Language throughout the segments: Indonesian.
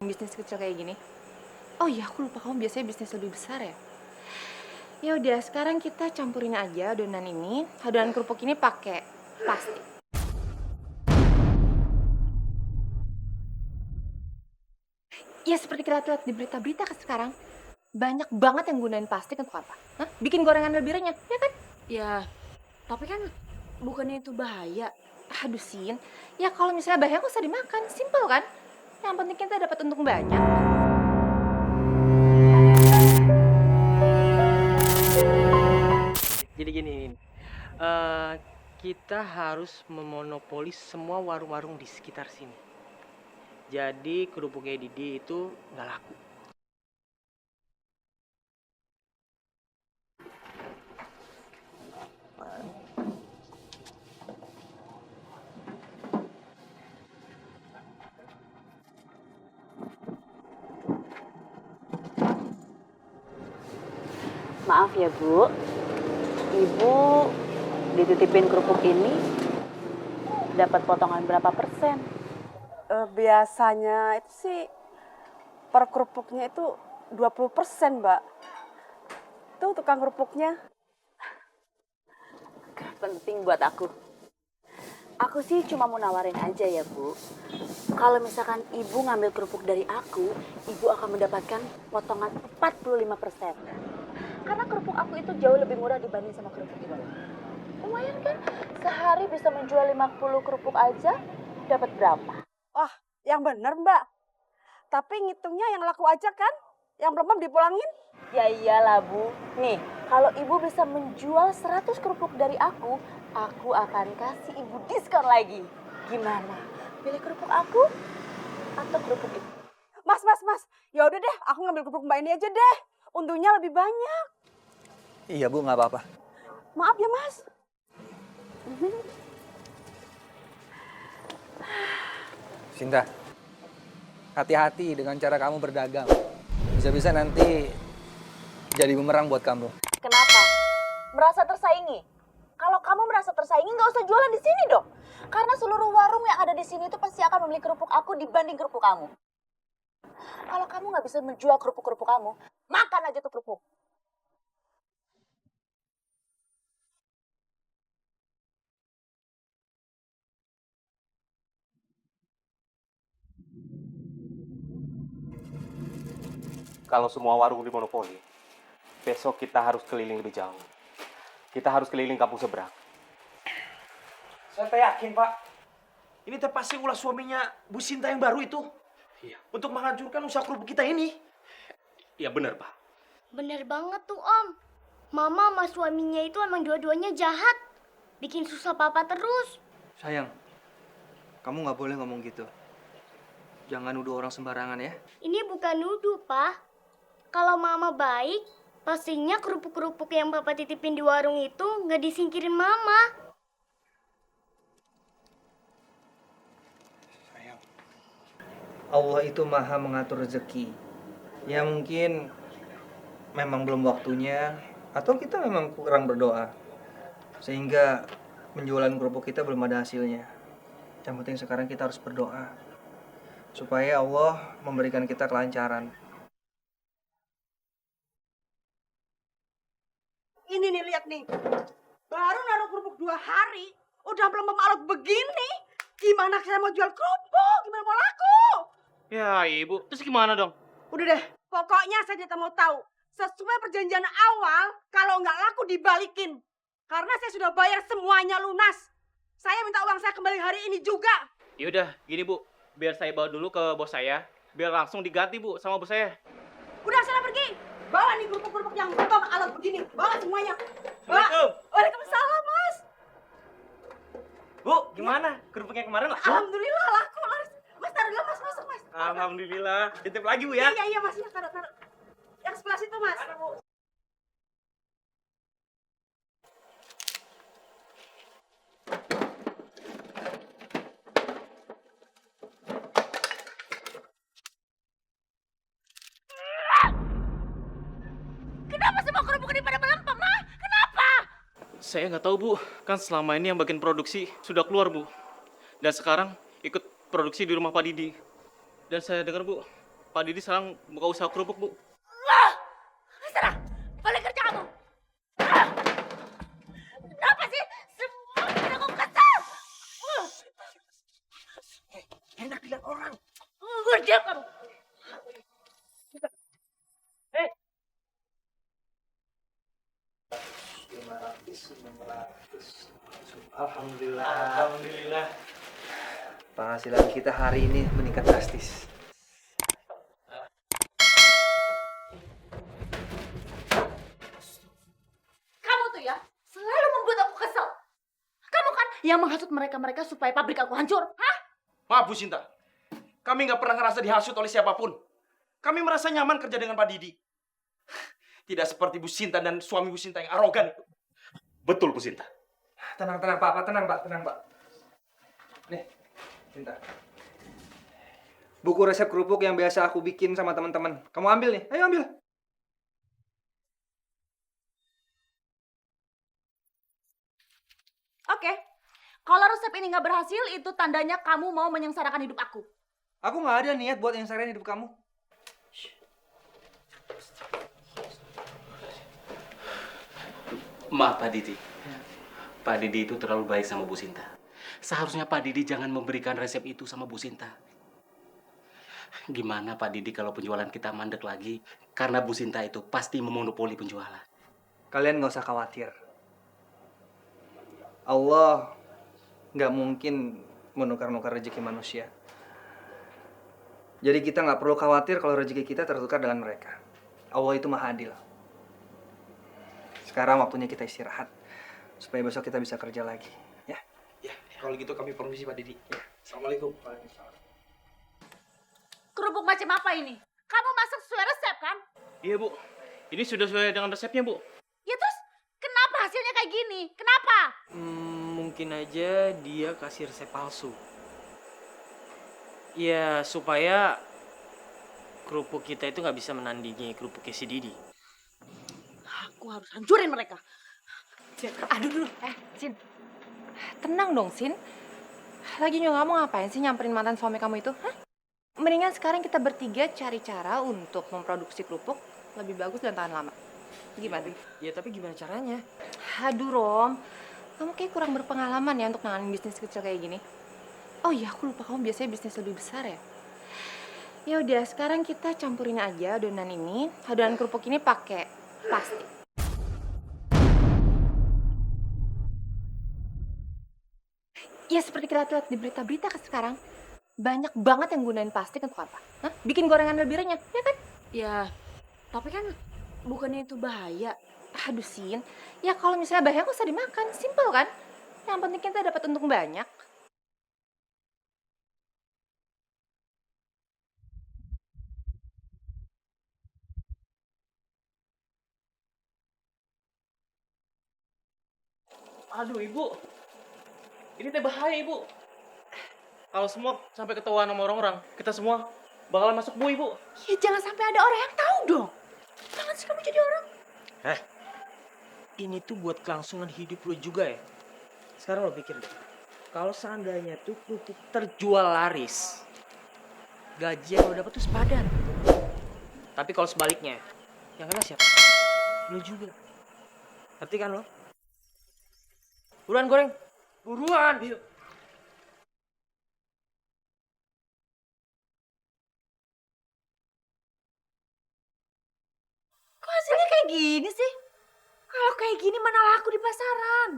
bisnis kecil kayak gini. Oh iya, aku lupa kamu biasanya bisnis lebih besar ya. Ya udah, sekarang kita campurin aja adonan ini. Adonan kerupuk ini pakai plastik. Ya seperti kita lihat di berita-berita kan sekarang. Banyak banget yang gunain plastik untuk apa? Hah? Bikin gorengan lebih renyah, ya kan? Ya, tapi kan bukannya itu bahaya. Aduh, Sin. Ya kalau misalnya bahaya nggak usah dimakan. Simple kan? Yang penting kita dapat untung banyak. Jadi gini, eh, kita harus memonopoli semua warung-warung di sekitar sini. Jadi kerupuknya Didi itu nggak laku. Maaf ya Bu, Ibu dititipin kerupuk ini dapat potongan berapa persen? Biasanya itu sih per kerupuknya itu 20%, Mbak. Tuh tukang kerupuknya. Gak penting buat aku. Aku sih cuma mau nawarin aja ya Bu. Kalau misalkan Ibu ngambil kerupuk dari aku, Ibu akan mendapatkan potongan 45%. Karena kerupuk aku itu jauh lebih murah dibanding sama kerupuk Ibu. Lumayan kan? Sehari bisa menjual 50 kerupuk aja, dapat berapa? Wah, yang bener, Mbak. Tapi ngitungnya yang laku aja kan? Yang belum dipulangin. Ya iyalah Bu. Nih, kalau Ibu bisa menjual 100 kerupuk dari aku akan kasih Ibu diskon lagi. Gimana? Pilih kerupuk aku atau kerupuk itu? Mas. Ya udah deh, aku ngambil kerupuk Mbak ini aja deh. Untungnya lebih banyak. Iya Bu, nggak apa-apa. Maaf ya, Mas. Sinta, hati-hati dengan cara kamu berdagang. Bisa-bisa nanti jadi bumerang buat kamu. Kenapa? Merasa tersaingi? Kalau kamu merasa tersaingi nggak usah jualan di sini dong. Karena seluruh warung yang ada di sini itu pasti akan membeli kerupuk aku dibanding kerupuk kamu. Kalau kamu nggak bisa menjual kerupuk-kerupuk kamu, makan aja tuh kerupuk. Kalau semua warung dimonopoli, besok kita harus keliling lebih jauh. Kita harus keliling kampung seberang. Saya teh yakin, Pak. Ini teh pasti ulah suaminya Bu Sinta yang baru itu. Iya. Untuk menghancurkan usaha kerupuk kita ini. Iya benar, Pak. Bener banget tuh Om. Mama sama suaminya itu emang dua-duanya jahat. Bikin susah papa terus. Sayang, kamu nggak boleh ngomong gitu. Jangan nuduh orang sembarangan ya. Ini bukan nuduh, Pak. Kalau mama baik, pastinya kerupuk-kerupuk yang papa titipin di warung itu nggak disingkirin mama. Allah itu maha mengatur rezeki. Ya mungkin memang belum waktunya, atau kita memang kurang berdoa. Sehingga penjualan kerupuk kita belum ada hasilnya. Yang penting sekarang kita harus berdoa. Supaya Allah memberikan kita kelancaran. Ini nih, lihat nih. Baru naruh kerupuk 2 hari, udah belum alot begini. Gimana saya mau jual kerupuk? Gimana mau laku? Ya Ibu, terus gimana dong? Udah deh, pokoknya saya tidak mau tahu. Sesuai perjanjian awal, kalau nggak laku dibalikin. Karena saya sudah bayar semuanya lunas. Saya minta uang saya kembali hari ini juga. Yaudah, gini Bu, biar saya bawa dulu ke bos saya, biar langsung diganti Bu sama bos saya. Udah sana pergi. Bawa nih kerupuk-kerupuk yang belum alot begini. Bawa semuanya. Bawa. Assalamualaikum. Waalaikumsalam, Mas. Bu, gimana? Kerupuknya kemarin laku? Alhamdulillah laku, Mas. Mas, taruh dulu, Mas. Masuk, Mas. Alhamdulillah. Titip lagi Bu ya. Iya, Mas. Ya, taruh. Yang sebelah situ, Mas. Kenapa semua kerupuk ini pada melempem, Ma? Kenapa? Saya nggak tahu Bu, kan selama ini yang bagian produksi sudah keluar Bu. Dan sekarang ikut produksi di rumah Pak Didi. Dan saya dengar Bu, Pak Didi sekarang buka usaha kerupuk, Bu. Serah, balik kerja kamu. Ah! Kenapa sih semua bikin aku kesal? Enak dilihat orang. Diam kamu. Alhamdulillah. Alhamdulillah. Penghasilan kita hari ini meningkat drastis. Kamu tuh ya selalu membuat aku kesal. Kamu kan yang menghasut mereka-mereka supaya pabrik aku hancur. Hah? Maaf Bu Sinta, kami nggak pernah ngerasa dihasut oleh siapapun. Kami merasa nyaman kerja dengan Pak Didi. Tidak seperti Bu Sinta dan suami Bu Sinta yang arogan itu. Betul, Bu Sinta. Tenang, Pak. Tenang, Pak. Nih, Cinta. Buku resep kerupuk yang biasa aku bikin sama teman-teman. Kamu ambil nih. Ayo ambil. Oke. Kalau resep ini nggak berhasil, itu tandanya kamu mau menyengsarakan hidup aku. Aku nggak ada niat buat nyengsarin hidup kamu. Maaf, Pak Didi. Pak Didi itu terlalu baik sama Bu Sinta. Seharusnya Pak Didi jangan memberikan resep itu sama Bu Sinta. Gimana Pak Didi kalau penjualan kita mandek lagi? Karena Bu Sinta itu pasti memonopoli penjualan. Kalian nggak usah khawatir. Allah nggak mungkin menukar-nukar rezeki manusia. Jadi kita nggak perlu khawatir kalau rezeki kita tertukar dengan mereka. Allah itu maha adil. Sekarang waktunya kita istirahat. Supaya besok kita bisa kerja lagi. Ya. Ya, kalau gitu kami permisi Pak Didi. Ya. Assalamualaikum. Kerupuk macam apa ini? Kamu masak sesuai resep kan? Iya, Bu. Ini sudah sesuai dengan resepnya, Bu. Ya terus kenapa hasilnya kayak gini? Kenapa? Mungkin aja dia kasih resep palsu. Ya, supaya kerupuk kita itu nggak bisa menandingi kerupuknya si Didi. Aku harus hancurin mereka. Aduh dulu, Sin. Tenang dong, Sin. Lagi juga kamu ngapain sih nyamperin mantan suami kamu itu? Hah? Mendingan sekarang kita bertiga cari cara untuk memproduksi kerupuk lebih bagus dan tahan lama. Gimana? Ya, tapi gimana caranya? Aduh, Rom. Kamu kayak kurang berpengalaman ya untuk nanganin bisnis kecil kayak gini. Oh iya, aku lupa kamu biasanya bisnis lebih besar ya. Ya udah, sekarang kita campurin aja adonan ini. Adonan kerupuk ini pakai plastik. Ya seperti kita lihat di berita-berita kan sekarang. Banyak banget yang gunain plastik untuk apa? Hah? Bikin gorengan lebih renyah, ya kan? Ya, tapi kan bukannya itu bahaya. Aduh, Sin. Ya kalau misalnya bahaya nggak usah dimakan. Simpel kan? Yang penting kita dapat untung banyak. Aduh, Ibu. Ini teh bahaya, Ibu. Kalau semua sampai ketahuan sama orang-orang, kita semua bakalan masuk Bu, Ibu. Ya jangan sampai ada orang yang tahu dong. Jangan sih kamu jadi orang. Ini tuh buat kelangsungan hidup lo juga ya. Sekarang lo pikir deh. Kalau seandainya tuh kerupuk terjual laris, gaji yang lo dapet tuh sepadan. Tapi kalau sebaliknya, yang kena siapa? Lo juga. Ngerti kan lo? Buruan goreng. Buruan. Yuk. Kok hasilnya kayak gini sih? Kalau kayak gini mana laku di pasaran?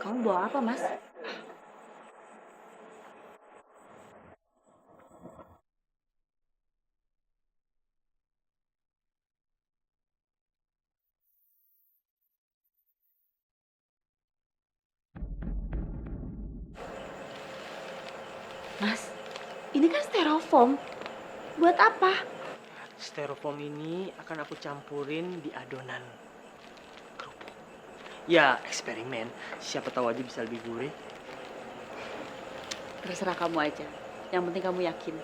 Kamu bawa apa, Mas? Mas, ini kan styrofoam. Buat apa? Styrofoam ini akan aku campurin di adonan kerupuk. Ya, eksperimen. Siapa tahu aja bisa lebih gurih. Terserah kamu aja. Yang penting kamu yakin.